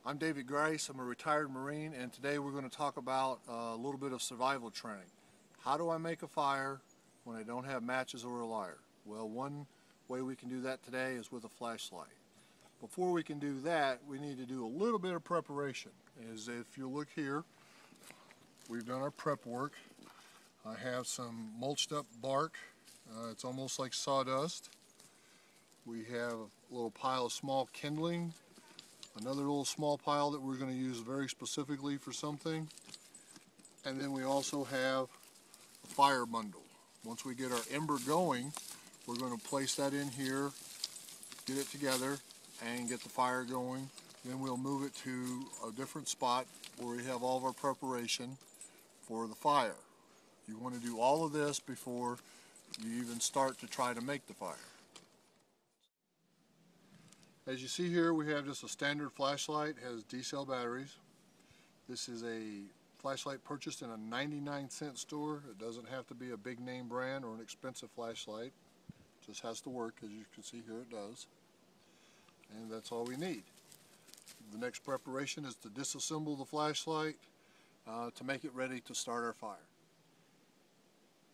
I'm David Grace. I'm a retired Marine, and today we're going to talk about a little bit of survival training. How do I make a fire when I don't have matches or a lighter? Well, one way we can do that today is with a flashlight. Before we can do that, we need to do a little bit of preparation. As if you look here, we've done our prep work. I have some mulched up bark. It's almost like sawdust. We have a little pile of small kindling. Another little small pile that we're going to use very specifically for something. And then we also have a fire bundle. Once we get our ember going, we're going to place that in here, get it together, and get the fire going. Then we'll move it to a different spot where we have all of our preparation for the fire. You want to do all of this before you even start to try to make the fire. As you see here, we have just a standard flashlight. It has D-cell batteries. This is a flashlight purchased in a 99-cent store. It doesn't have to be a big name brand or an expensive flashlight. It just has to work. As you can see here, it does. And that's all we need. The next preparation is to disassemble the flashlight to make it ready to start our fire.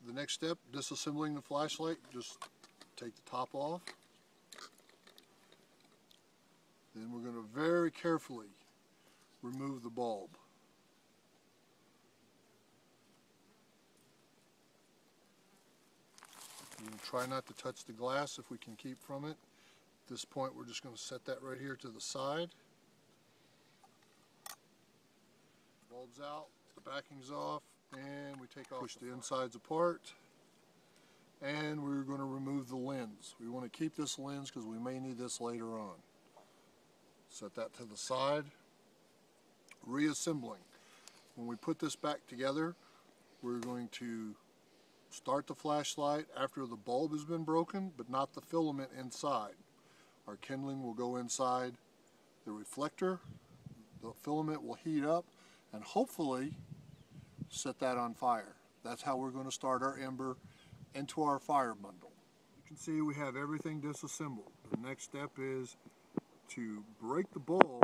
The next step, disassembling the flashlight, just take the top off. Then we're going to very carefully remove the bulb. We're going to try not to touch the glass if we can keep from it. At this point, we're just going to set that right here to the side. Bulb's out, the backing's off, and we push the insides apart. And we're going to remove the lens. We want to keep this lens because we may need this later on. Set that to the side. Reassembling. When we put this back together, we're going to start the flashlight after the bulb has been broken, but not the filament inside. Our kindling will go inside the reflector. The filament will heat up and hopefully set that on fire. That's how we're going to start our ember into our fire bundle. You can see we have everything disassembled. The next step is to break the bulb,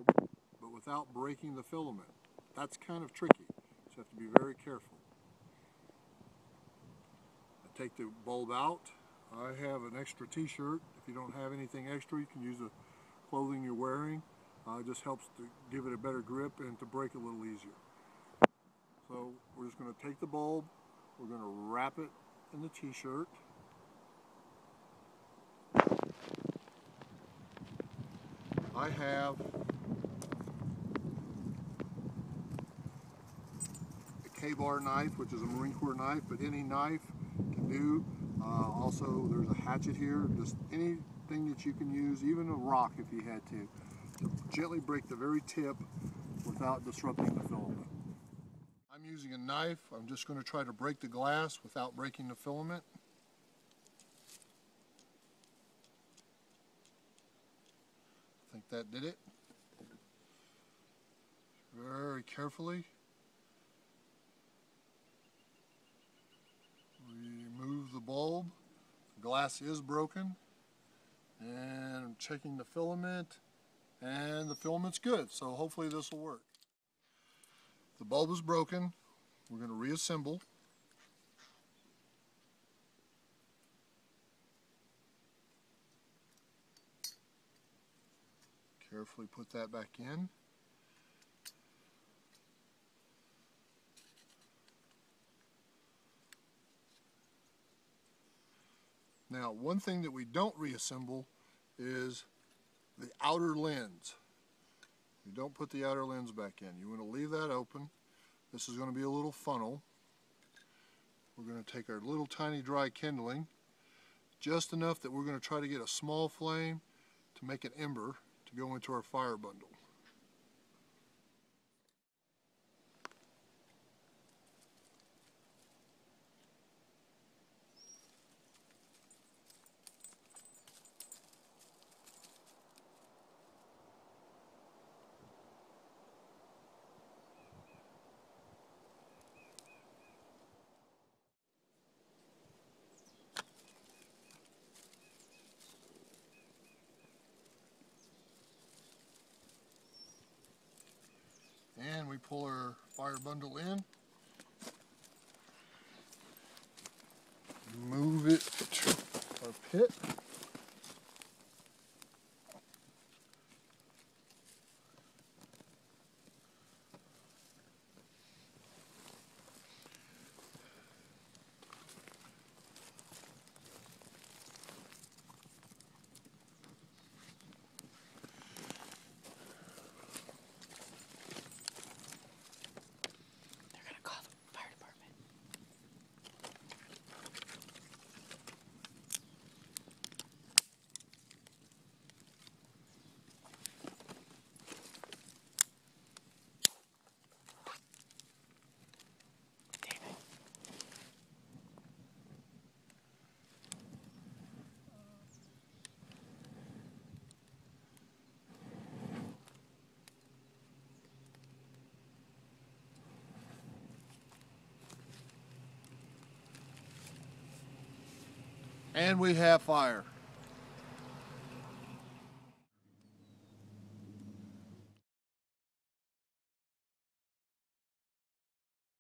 but without breaking the filament. That's kind of tricky, so you have to be very careful. I take the bulb out. I have an extra t-shirt. If you don't have anything extra, you can use the clothing you're wearing. It just helps to give it a better grip and to break a little easier. So we're just going to take the bulb, we're going to wrap it in the t-shirt. I have a K-bar knife, which is a Marine Corps knife, but any knife can do. Also, there's a hatchet here, just anything that you can use, even a rock if you had to gently break the very tip without disrupting the filament. I'm using a knife. I'm just going to try to break the glass without breaking the filament. I think that did it. Very carefully remove the bulb. The glass is broken, and I'm checking the filament, and the filament's good, so hopefully this will work. The bulb is broken. We're going to reassemble. Carefully put that back in. Now, one thing that we don't reassemble is the outer lens. You don't put the outer lens back in. You want to leave that open. This is going to be a little funnel. We're going to take our little tiny dry kindling, just enough that we're going to try to get a small flame to make an ember to go into our fire bundle. And we pull our fire bundle in. Move it to our pit. And we have fire.